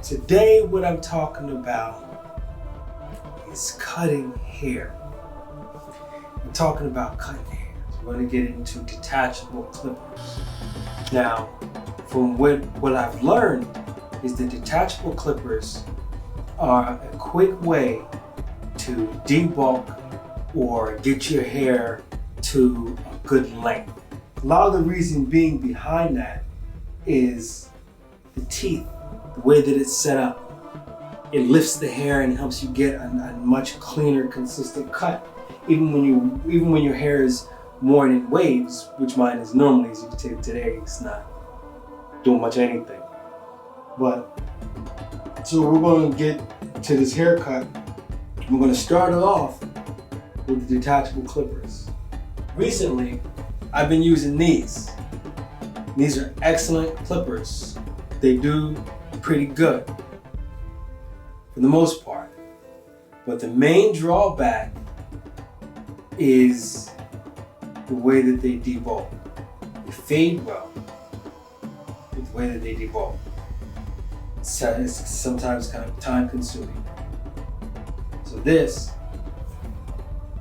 Today, what I'm talking about is cutting hair. I'm talking about cutting hair. We're going to get into detachable clippers. Now, from what I've learned is that detachable clippers are a quick way to debulk or get your hair to a good length. A lot of the reason being behind that is the teeth, the way that it's set up. It lifts the hair and helps you get a much cleaner, consistent cut. Even when your hair is worn in waves, which mine is normally, as you can see today, it's not doing much anything. But so we're going to get to this haircut. We're going to start it off with the detachable clippers. Recently, I've been using these. These are excellent clippers. They do pretty good for the most part. But the main drawback is the way that they debulk. They fade well with the way that they debulk. It's sometimes kind of time consuming. So this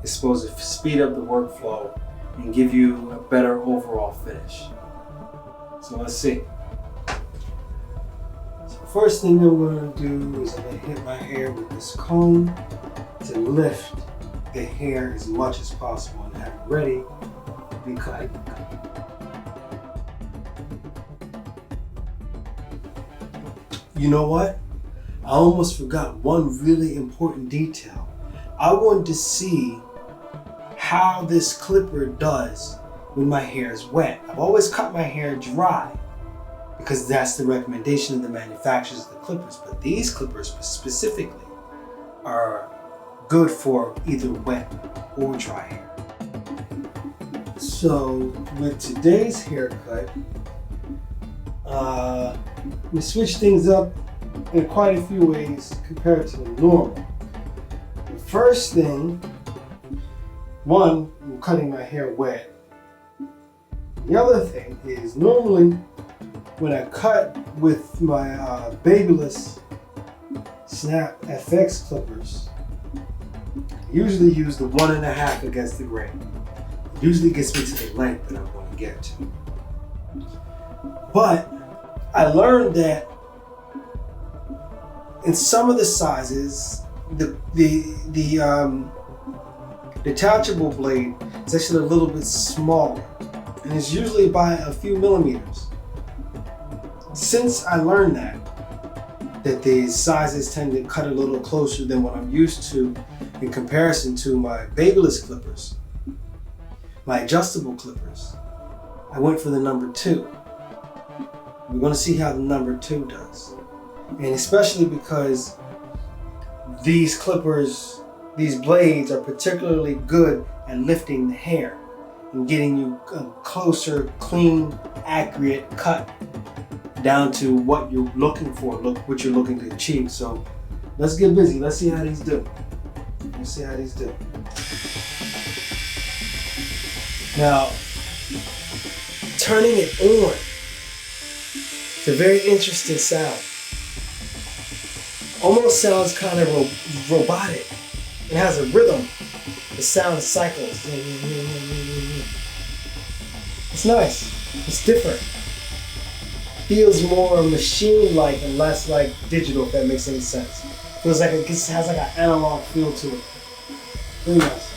is supposed to speed up the workflow and give you a better overall finish. So let's see. So first thing I'm going to do is I'm going to hit my hair with this comb to lift the hair as much as possible and have it ready to be cut. You know what? I almost forgot one really important detail. I wanted to see how this clipper does when my hair is wet. I've always cut my hair dry because that's the recommendation of the manufacturers of the clippers, but these clippers specifically are good for either wet or dry hair. So with today's haircut, we switch things up in quite a few ways compared to normal. The first thing, one, I'm cutting my hair wet. The other thing is normally when I cut with my Babyliss Snap FX clippers, I usually use the 1.5 against the grain. It usually gets me to the length that I want to get to. But I learned that in some of the sizes, the detachable blade is actually a little bit smaller, and it's usually by a few millimeters. Since I learned that the sizes tend to cut a little closer than what I'm used to in comparison to my Babyliss clippers, my adjustable clippers, I went for the number 2. We're going to see how the number 2 does. And especially because these clippers, these blades are particularly good at lifting the hair and getting you a closer, clean, accurate cut down to what you're looking for, what you're looking to achieve. So let's get busy. Let's see how these do. Let's see how these do. Now, turning it on, it's a very interesting sound. Almost sounds kind of robotic. It has a rhythm. The sound cycles. It's nice. It's different. Feels more machine-like and less like digital, if that makes any sense. Feels like it has like an analog feel to it. Really nice.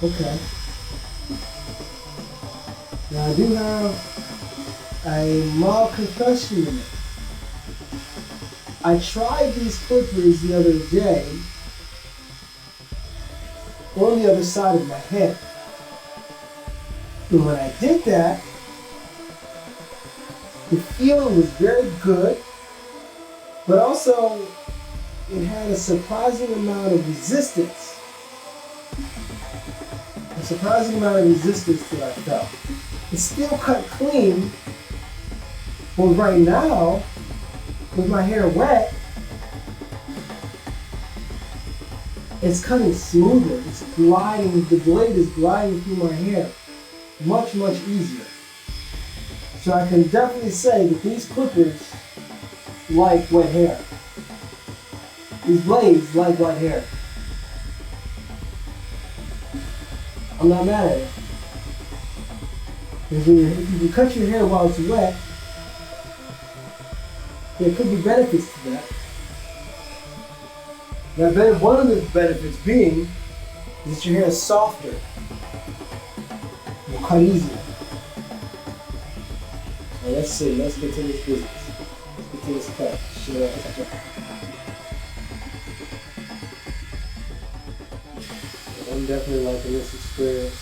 Okay. Now I do have a mild confession in it. I tried these clippers the other day on the other side of my head. And when I did that, the feeling was very good, but also it had a surprising amount of resistance. A surprising amount of resistance that I felt. It still cut clean, but right now, with my hair wet, it's cutting smoother. It's gliding, the blade is gliding through my hair much, much easier. So I can definitely say that these clippers like wet hair. These blades like wet hair. I'm not mad at it. Because if you cut your hair while it's wet, there could be benefits to that. Now, one of the benefits being is that your hair is softer. It will cut easier. So let's see, let's get to this business. Let's get to this cut. Sure. I'm definitely liking this experience.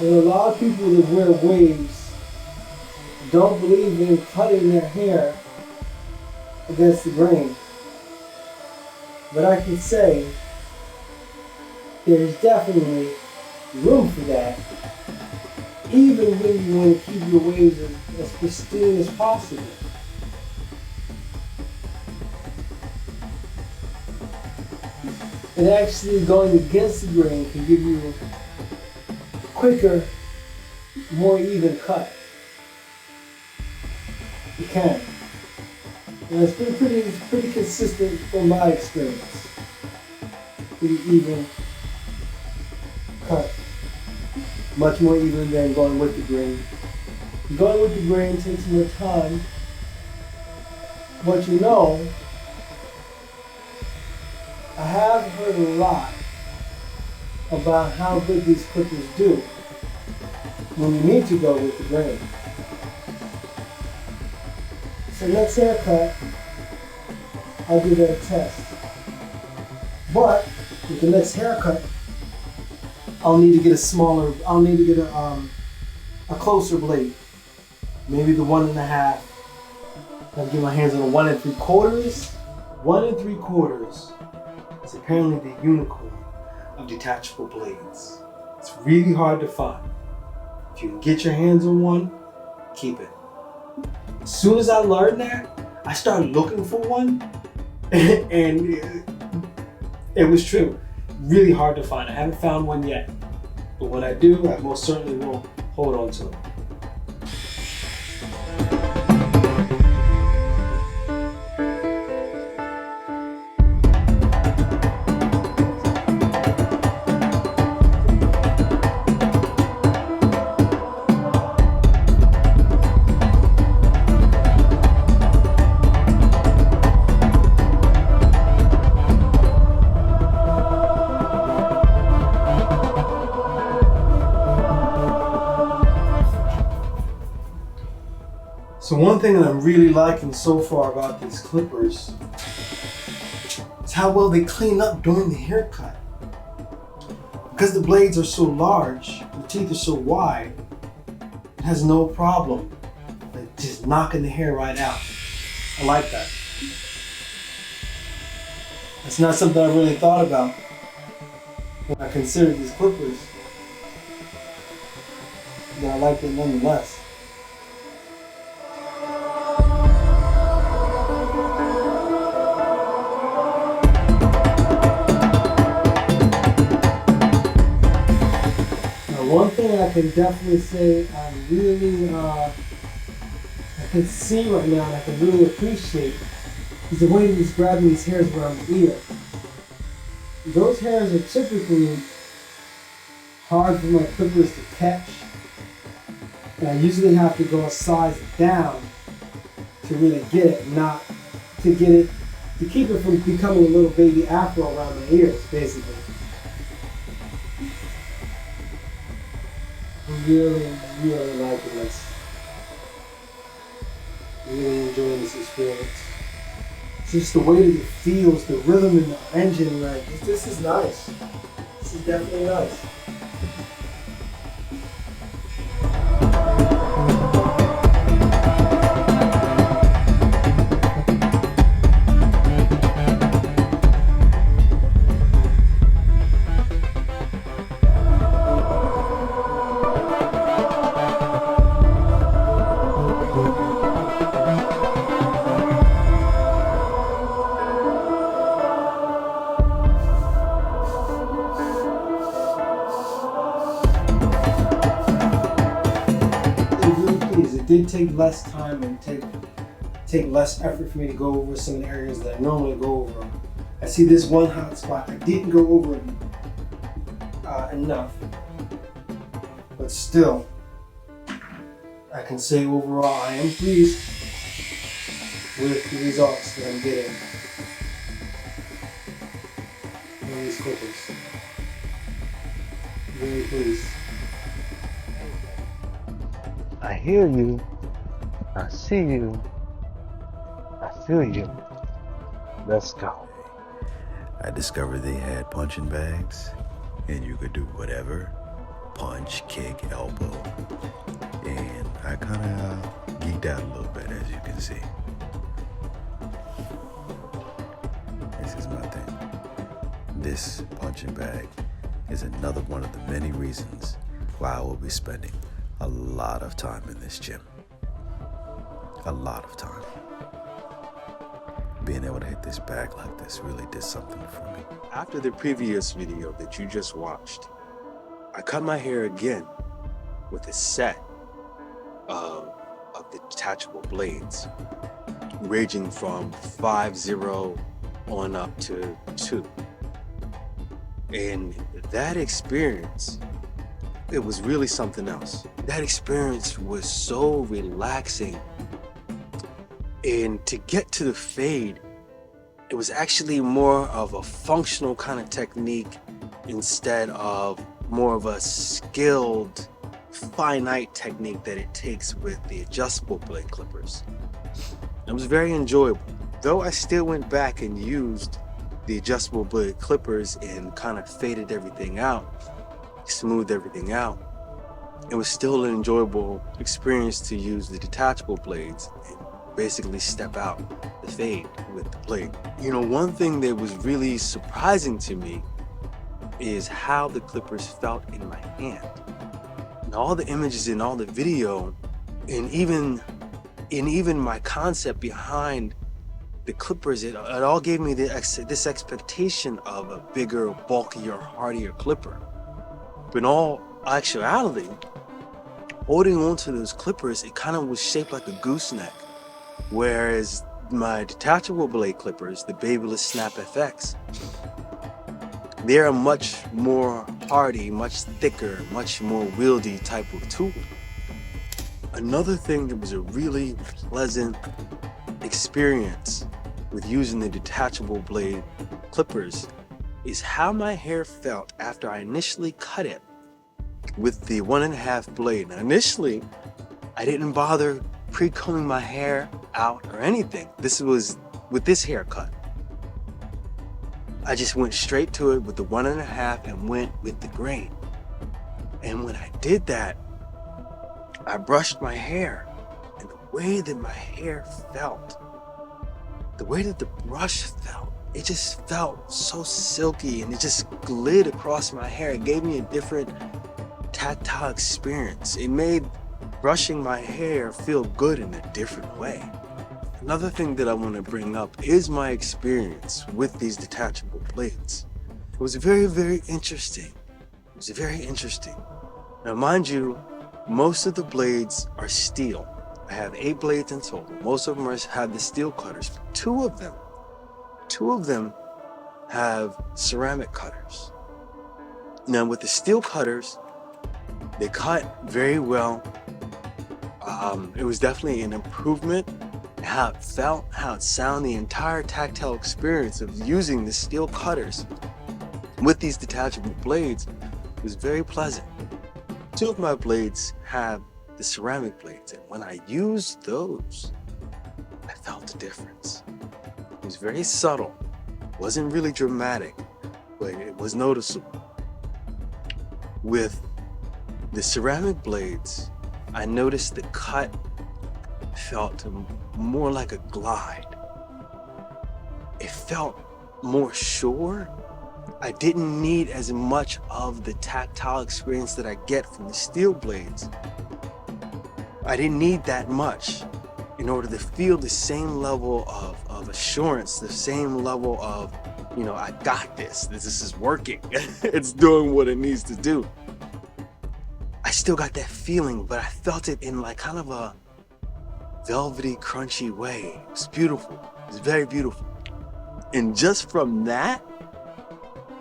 There are a lot of people that wear waves don't believe in cutting their hair against the grain. But I can say there's definitely room for that, even when you want to keep your waves as pristine as possible. And actually going against the grain can give you a quicker, more even cut. It can. And it's been pretty consistent from my experience. Pretty even cut. Much more even than going with the grain. Going with the grain takes more time. But you know, I have heard a lot about how good these clippers do when you need to go with the grain. So next haircut, I'll do that test. But with the next haircut, I'll need to get a closer blade. Maybe the 1.5. I'll get my hands on a 1 3/4. 1 3/4 is apparently the unicorn of detachable blades. It's really hard to find. If you can get your hands on one, keep it. As soon as I learned that, I started looking for one, and it was true. Really hard to find. I haven't found one yet, but when I do, I most certainly will hold on to it. So one thing that I'm really liking so far about these clippers is how well they clean up during the haircut. Because the blades are so large, the teeth are so wide, it has no problem like just knocking the hair right out. I like that. It's not something I really thought about when I considered these clippers, but I like it nonetheless. One thing I can definitely say I can see right now and I can really appreciate is the way that he's grabbing these hairs around the ear. Those hairs are typically hard for my clippers to catch, and I usually have to go a size down to really get it, to keep it from becoming a little baby afro around my ears, basically. Really liking this. Really enjoying this experience. It's just the way that it feels, the rhythm in the engine, like this is nice. This is definitely nice. to take less time and take less effort for me to go over some of the areas that I normally go over. I see this one hot spot. I didn't go over enough, but still, I can say overall I am pleased with the results that I'm getting on these clippers. Very pleased. I hear you, I see you, I feel you. Let's go. I discovered they had punching bags, and you could do whatever, punch, kick, elbow, and I kind of geeked out a little bit, as you can see. This is my thing. This punching bag is another one of the many reasons why I will be spending a lot of time in this gym. A lot of time. Being able to hit this bag like this really did something for me. After the previous video that you just watched, I cut my hair again with a set of the detachable blades, ranging from 5-0 on up to 2. And that experience, it was really something else. That experience was so relaxing. And to get to the fade, it was actually more of a functional kind of technique instead of more of a skilled, finite technique that it takes with the adjustable blade clippers. It was very enjoyable. Though I still went back and used the adjustable blade clippers and kind of faded everything out, smoothed everything out, it was still an enjoyable experience to use the detachable blades and basically step out the fade with the blade. You know, one thing that was really surprising to me is how the clippers felt in my hand. And all the images in all the video, and even my concept behind the clippers, it all gave me this expectation of a bigger, bulkier, hardier clipper. But in all actuality, holding on to those clippers, it kind of was shaped like a gooseneck. Whereas my detachable blade clippers, the Babyliss Snap FX, they're a much more hardy, much thicker, much more wieldy type of tool. Another thing that was a really pleasant experience with using the detachable blade clippers is how my hair felt after I initially cut it with the 1.5 blade. Now, initially, I didn't bother pre-combing my hair out or anything. This was with this haircut. I just went straight to it with the 1.5 and went with the grain. And when I did that, I brushed my hair, and the way that my hair felt, the way that the brush felt, it just felt so silky, and it just glid across my hair. It gave me a different tactile experience. It made brushing my hair feel good in a different way. Another thing that I want to bring up is my experience with these detachable blades. It was very, very interesting. It was very interesting. Now, mind you, most of the blades are steel. I have 8 blades in total. Most of them have the steel cutters. But two of them have ceramic cutters. Now, with the steel cutters, they cut very well. It was definitely an improvement. How it felt, how it sounded, the entire tactile experience of using the steel cutters with these detachable blades was very pleasant. 2 of my blades have the ceramic blades, and when I used those, I felt a difference. It was very subtle, wasn't really dramatic, but it was noticeable. With the ceramic blades, I noticed the cut felt more like a glide. It felt more sure. I didn't need as much of the tactile experience that I get from the steel blades. I didn't need that much in order to feel the same level of assurance, the same level of, you know, I got this. This is working. It's doing what it needs to do. I still got that feeling, but I felt it in like kind of a velvety, crunchy way. It was beautiful. It was very beautiful. And just from that,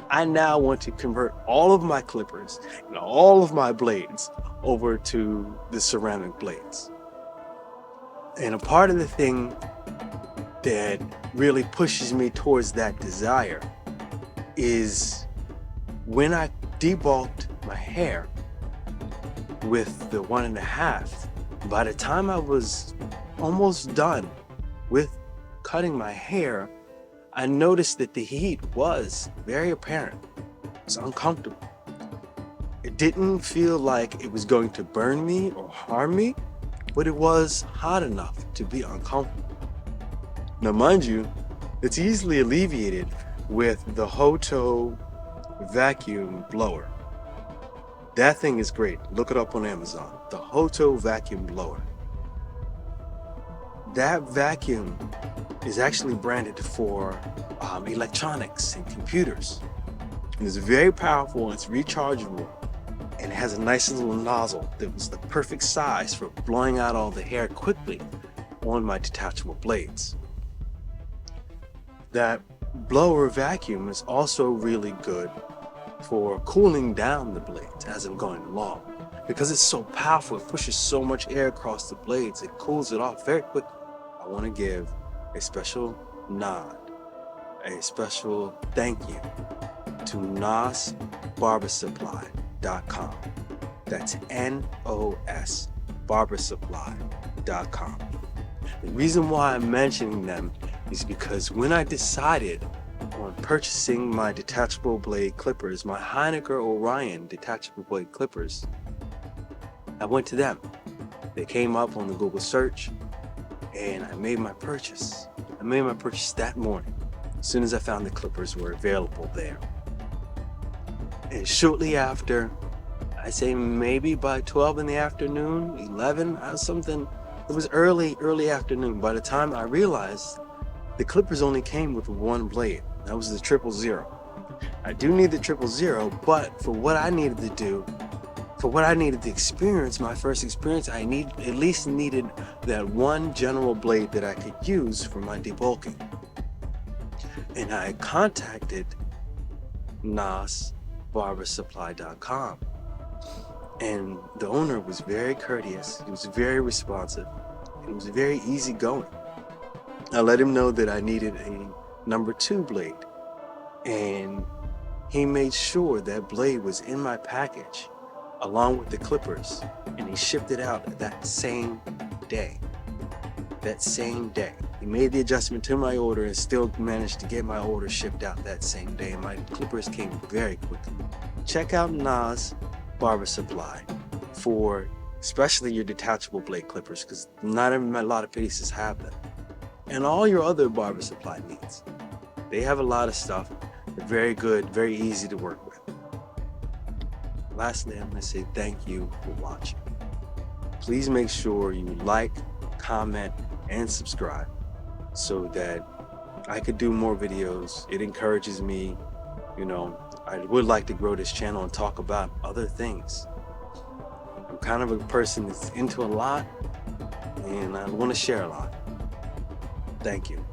I now want to convert all of my clippers and all of my blades over to the ceramic blades. And a part of the thing that really pushes me towards that desire is when I debulked my hair with the 1.5, by the time I was almost done with cutting my hair, I noticed that the heat was very apparent. It was uncomfortable. It didn't feel like it was going to burn me or harm me, but it was hot enough to be uncomfortable. Now, mind you, it's easily alleviated with the Hoto vacuum blower. That thing is great. Look it up on Amazon. The Hoto vacuum blower. That vacuum is actually branded for electronics and computers. And it's very powerful, and it's rechargeable, and it has a nice little nozzle that was the perfect size for blowing out all the hair quickly on my detachable blades. That blower vacuum is also really good for cooling down the blades as I'm going along. Because it's so powerful, it pushes so much air across the blades, it cools it off very quickly. I want to give a special nod, a special thank you to nosbarbersupply.com. That's NOS barbersupply.com. The reason why I'm mentioning them is because when I decided on purchasing my detachable blade clippers, my Heiniger Orion detachable blade clippers, I went to them. They came up on the Google search, and I made my purchase. I made my purchase that morning, as soon as I found the clippers were available there. And shortly after, I say maybe by 12 in the afternoon, 11, something, it was early afternoon. By the time I realized the clippers only came with one blade. That was the 000. I do need the 000, but for what I needed to do, for what I needed to experience, my first experience, I at least needed that one general blade that I could use for my debulking. And I contacted nosbarbersupply.com. And the owner was very courteous, he was very responsive, and he was very easygoing. I let him know that I needed a number 2 blade, and he made sure that blade was in my package along with the clippers, and he shipped it out that same day. He made the adjustment to my order and still managed to get my order shipped out that same day, and my clippers came very quickly. Check out Nas Barber Supply for especially your detachable blade clippers, because not a lot of places have them. And all your other barber supply needs. They have a lot of stuff. They're very good, very easy to work with. Lastly, I'm going to say thank you for watching. Please make sure you like, comment, and subscribe so that I could do more videos. It encourages me. I would like to grow this channel and talk about other things. I'm kind of a person that's into a lot, and I want to share a lot. Thank you.